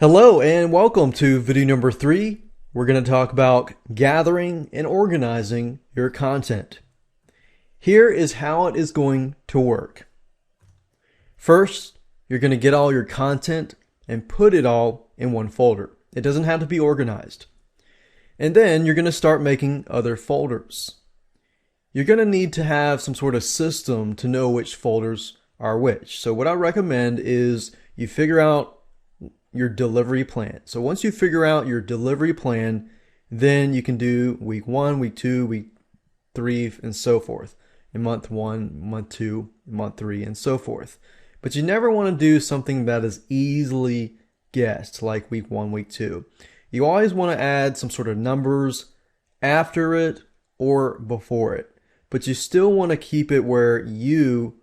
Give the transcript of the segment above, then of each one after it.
Hello and welcome to video number 3. We're going to talk about gathering and organizing your content. Here is how it is going to work. First, you're going to get all your content and put it all in one folder. It doesn't have to be organized. And then you're going to start making other folders. You're going to need to have some sort of system to know which folders are which. So what I recommend is you figure out your delivery plan. So once you figure out your delivery plan, then you can do week 1, week 2, week 3, and so forth. In month 1, month 2, month 3, and so forth. But you never want to do something that is easily guessed, like week 1, week 2. You always want to add some sort of numbers after it or before it. But you still want to keep it where you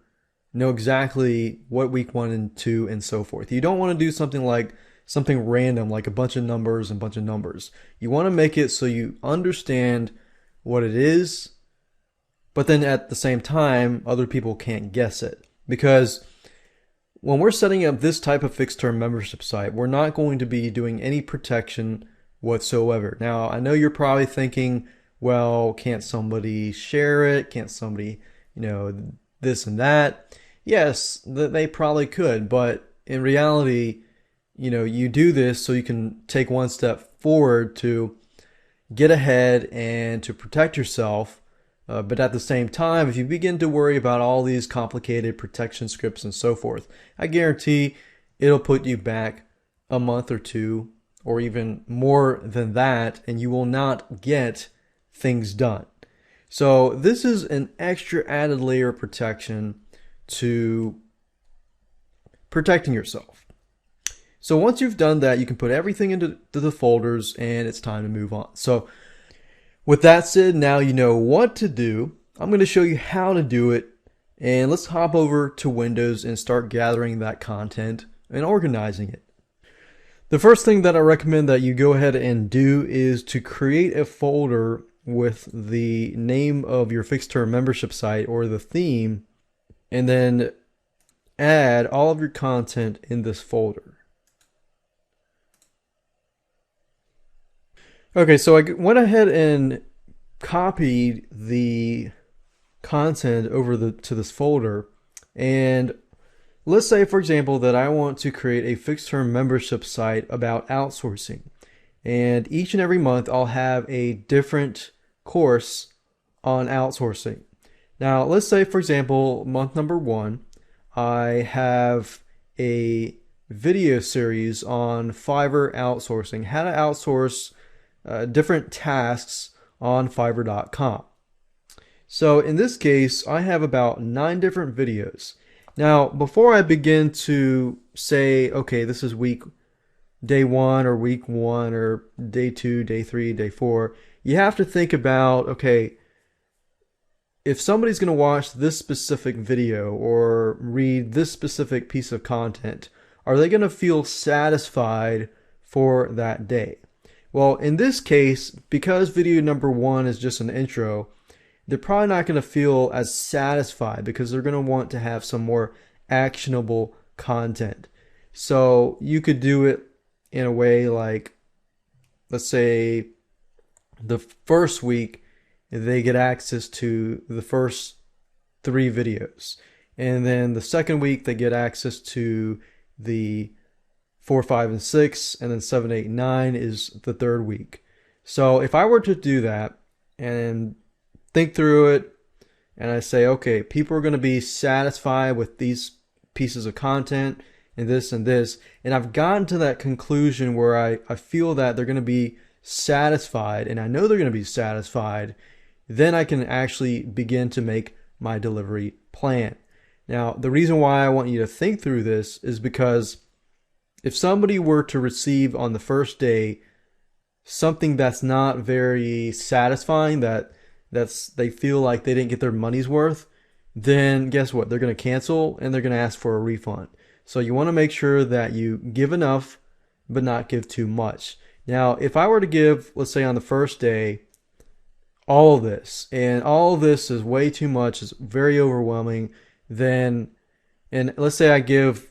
know exactly what week 1 and 2 and so forth. You don't want to do something like something random, like a bunch of numbers and a bunch of numbers. You want to make it so you understand what it is, but then at the same time, other people can't guess it. Because when we're setting up this type of fixed term membership site, we're not going to be doing any protection whatsoever. Now, I know you're probably thinking, well, can't somebody share it? Can't somebody, this and that? Yes, they probably could, but in reality, you do this so you can take one step forward to get ahead and to protect yourself. But at the same time, if you begin to worry about all these complicated protection scripts and so forth, I guarantee it'll put you back a month or two or even more than that, and you will not get things done. So this is an extra added layer of protection to protecting yourself. So once you've done that, you can put everything into the folders and it's time to move on. So with that said, now you know what to do. I'm going to show you how to do it, and let's hop over to Windows and start gathering that content and organizing it. The first thing that I recommend that you go ahead and do is to create a folder with the name of your fixed term membership site or the theme, and then add all of your content in this folder. Okay, so I went ahead and copied the content over to this folder, and let's say, for example, that I want to create a fixed term membership site about outsourcing, and each and every month I'll have a different course on outsourcing. Now, let's say, for example, month number 1, I have a video series on Fiverr outsourcing, how to outsource different tasks on Fiverr.com. So in this case, I have about 9 different videos. Now, before I begin to say, okay, this is day 1 or week 1 or day 2, day 3, day 4, you have to think about, okay, if somebody's going to watch this specific video or read this specific piece of content, are they going to feel satisfied for that day? Well, in this case, because video number 1 is just an intro, they're probably not going to feel as satisfied because they're going to want to have some more actionable content. So you could do it in a way like, let's say the first week they get access to the first 3 videos, and then the second week they get access to the 4, 5, and 6, and then 7, 8, 9 is the third week. So if I were to do that and think through it, and I say, okay, people are going to be satisfied with these pieces of content and this, and I've gotten to that conclusion where I feel that they're going to be satisfied, and I know they're going to be satisfied, then I can actually begin to make my delivery plan. Now, the reason why I want you to think through this is because if somebody were to receive on the first day something that's not very satisfying, they feel like they didn't get their money's worth, then guess what? They're going to cancel and they're going to ask for a refund. So you want to make sure that you give enough but not give too much. Now, if I were to give, let's say on the first day, all of this, and all of this is way too much, it's very overwhelming, then, and let's say I give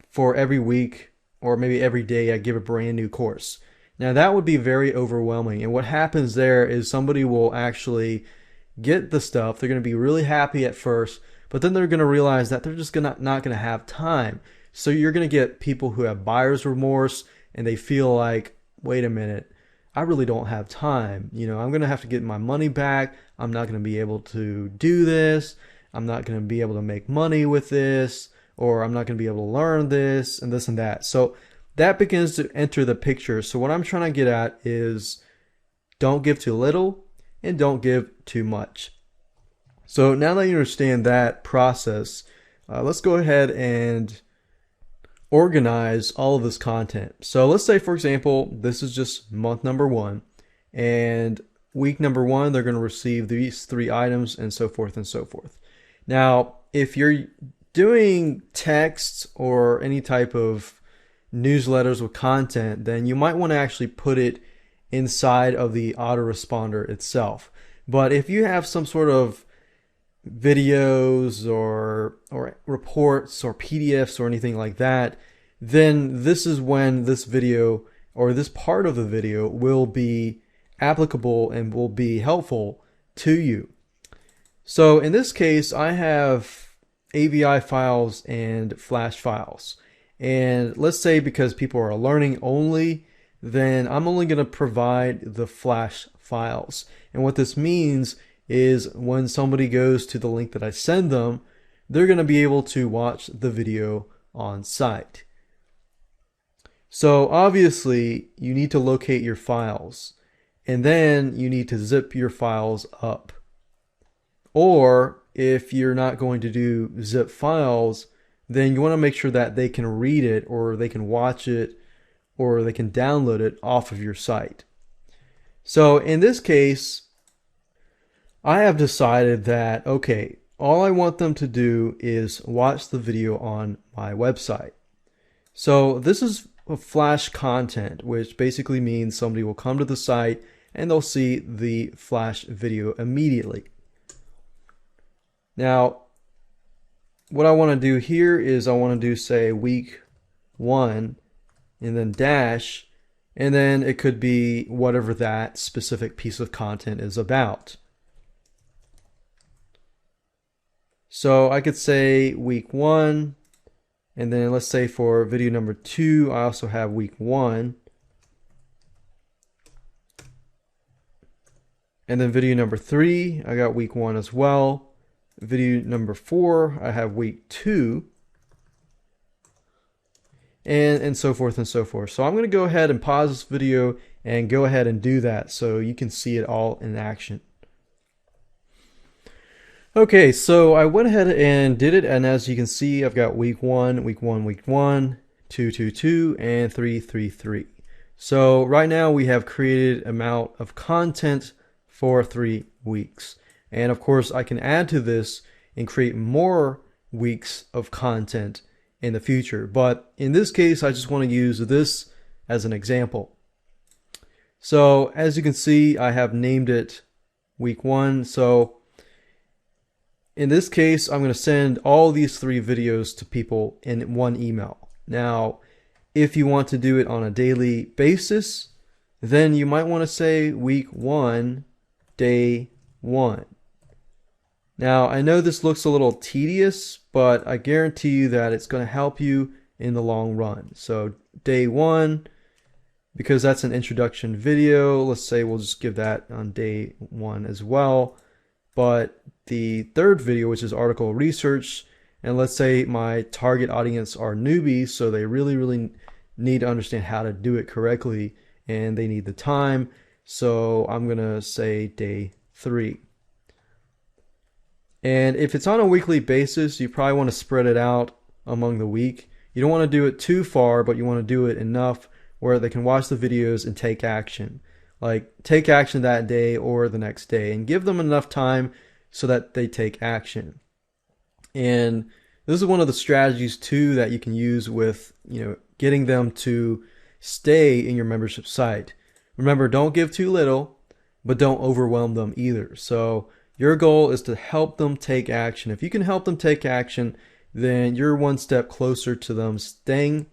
for every week or maybe every day I give a brand new course. Now that would be very overwhelming. And what happens there is somebody will actually get the stuff. They're going to be really happy at first, but then they're going to realize that they're just not going to have time. So you're going to get people who have buyer's remorse and they feel like, wait a minute, I really don't have time. I'm going to have to get my money back. I'm not going to be able to do this. I'm not going to be able to make money with this, or I'm not going to be able to learn this and this and that. So that begins to enter the picture. So what I'm trying to get at is don't give too little and don't give too much. So now that you understand that process, let's go ahead and organize all of this content. So let's say, for example, this is just month number 1, and week number 1, they're going to receive these 3 items and so forth and so forth. Now, if you're doing text or any type of newsletters with content, then you might want to actually put it inside of the autoresponder itself. But if you have some sort of videos or reports or PDFs or anything like that, then this is when this video or this part of the video will be applicable and will be helpful to you. So in this case, I have AVI files and Flash files. And let's say because people are learning only, then I'm only going to provide the Flash files. And what this means is when somebody goes to the link that I send them, they're going to be able to watch the video on site. So obviously you need to locate your files, and then you need to zip your files up. Or if you're not going to do zip files, then you want to make sure that they can read it, or they can watch it, or they can download it off of your site. So in this case, I have decided that, okay, all I want them to do is watch the video on my website. So this is a Flash content, which basically means somebody will come to the site and they'll see the Flash video immediately. Now, what I want to do here is I want to do, say, week 1 and then dash, and then it could be whatever that specific piece of content is about. So I could say week 1, and then let's say for video number 2, I also have week 1. And then video number 3, I got week 1 as well. Video number 4, I have week 2. And so forth and so forth. So I'm going to go ahead and pause this video and go ahead and do that so you can see it all in action. Okay, so I went ahead and did it, and as you can see, I've got week 1, week 1, week 1, 2, 2, 2, and 3, 3, 3. So right now we have created an amount of content for 3 weeks. And of course, I can add to this and create more weeks of content in the future. But in this case, I just want to use this as an example. So as you can see, I have named it week 1. So in this case, I'm going to send all these 3 videos to people in one email. Now, if you want to do it on a daily basis, then you might want to say week 1, day 1. Now, I know this looks a little tedious, but I guarantee you that it's going to help you in the long run. So day 1, because that's an introduction video, let's say we'll just give that on day 1 as well. But the 3rd video, which is article research, and let's say my target audience are newbies, so they really need to understand how to do it correctly, and they need the time. So I'm going to say day 3. And if it's on a weekly basis, you probably want to spread it out among the week. You don't want to do it too far, but you want to do it enough where they can watch the videos and take action. Like take action that day or the next day, and give them enough time so that they take action. And this is one of the strategies too that you can use with, getting them to stay in your membership site. Remember, don't give too little, but don't overwhelm them either. So your goal is to help them take action. If you can help them take action, then you're one step closer to them staying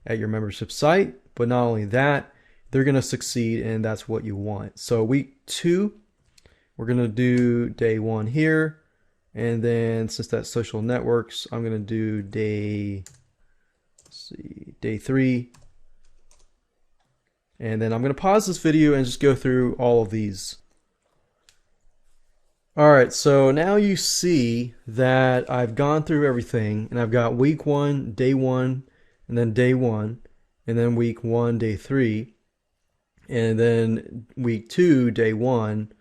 at your membership site. But not only that, they're going to succeed, and that's what you want. So week 2, we're going to do day 1 here. And then since that's social networks, I'm going to do day 3. And then I'm going to pause this video and just go through all of these. All right, so now you see that I've gone through everything, and I've got week 1, day 1, and then day 1, and then week 1, day 3, and then week 2, day 1,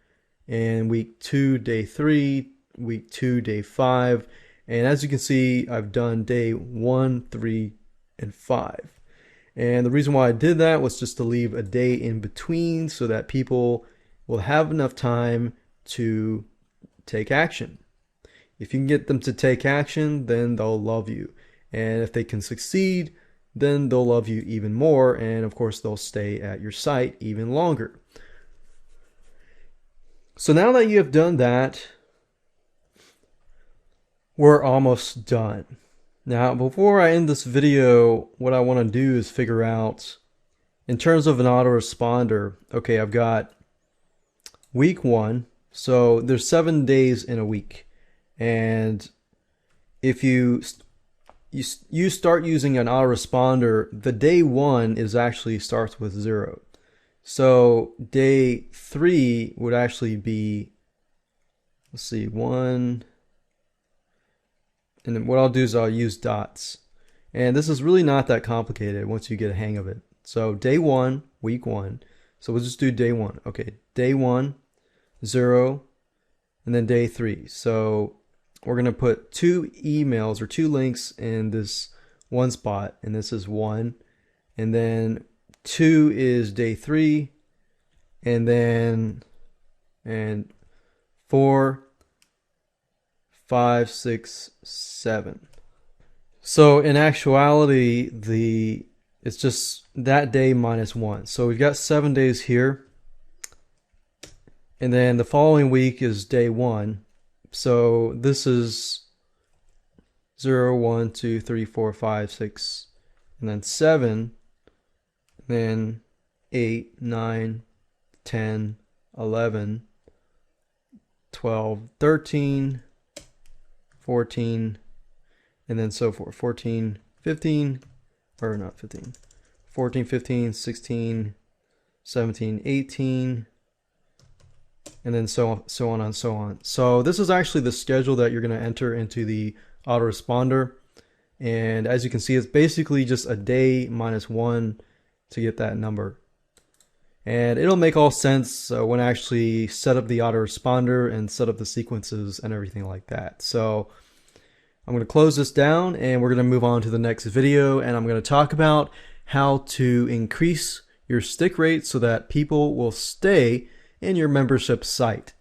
and week 2, day 3, week 2, day 5, and as you can see, I've done day 1, 3, and 5. And the reason why I did that was just to leave a day in between so that people will have enough time to take action. If you can get them to take action, then they'll love you. And if they can succeed, then they'll love you even more. And of course, they'll stay at your site even longer. So now that you have done that, we're almost done. Now, before I end this video, what I want to do is figure out, in terms of an autoresponder, okay, I've got week 1, so there's 7 days in a week. And if you start using an autoresponder, the day 1 is actually starts with 0. So day 3 would actually be, let's see, 1, and then what I'll do is I'll use dots. And this is really not that complicated once you get a hang of it. So day 1, week 1. So we'll just do day 1. Okay, day 1, 0, and then day 3. So we're going to put 2 emails or 2 links in this one spot, and this is 1. And then 2 is day 3, and then 4, 5, 6, 7. So in actuality, it's just that day minus 1. So we've got 7 days here. And then the following week is day 1. So this is 0, 1, 2, 3, 4, 5, 6, and then 7. And then 8, 9, 10, 11, 12, 13, 14, and then so forth. 14, 15, or not 15, 14, 15, 16, 17, 18, and then so on and so on. So this is actually the schedule that you're going to enter into the autoresponder. And as you can see, it's basically just a day minus 1 to get that number. And it'll make all sense when I actually set up the autoresponder and set up the sequences and everything like that. So I'm going to close this down, and we're going to move on to the next video, and I'm going to talk about how to increase your stick rate so that people will stay in your membership site.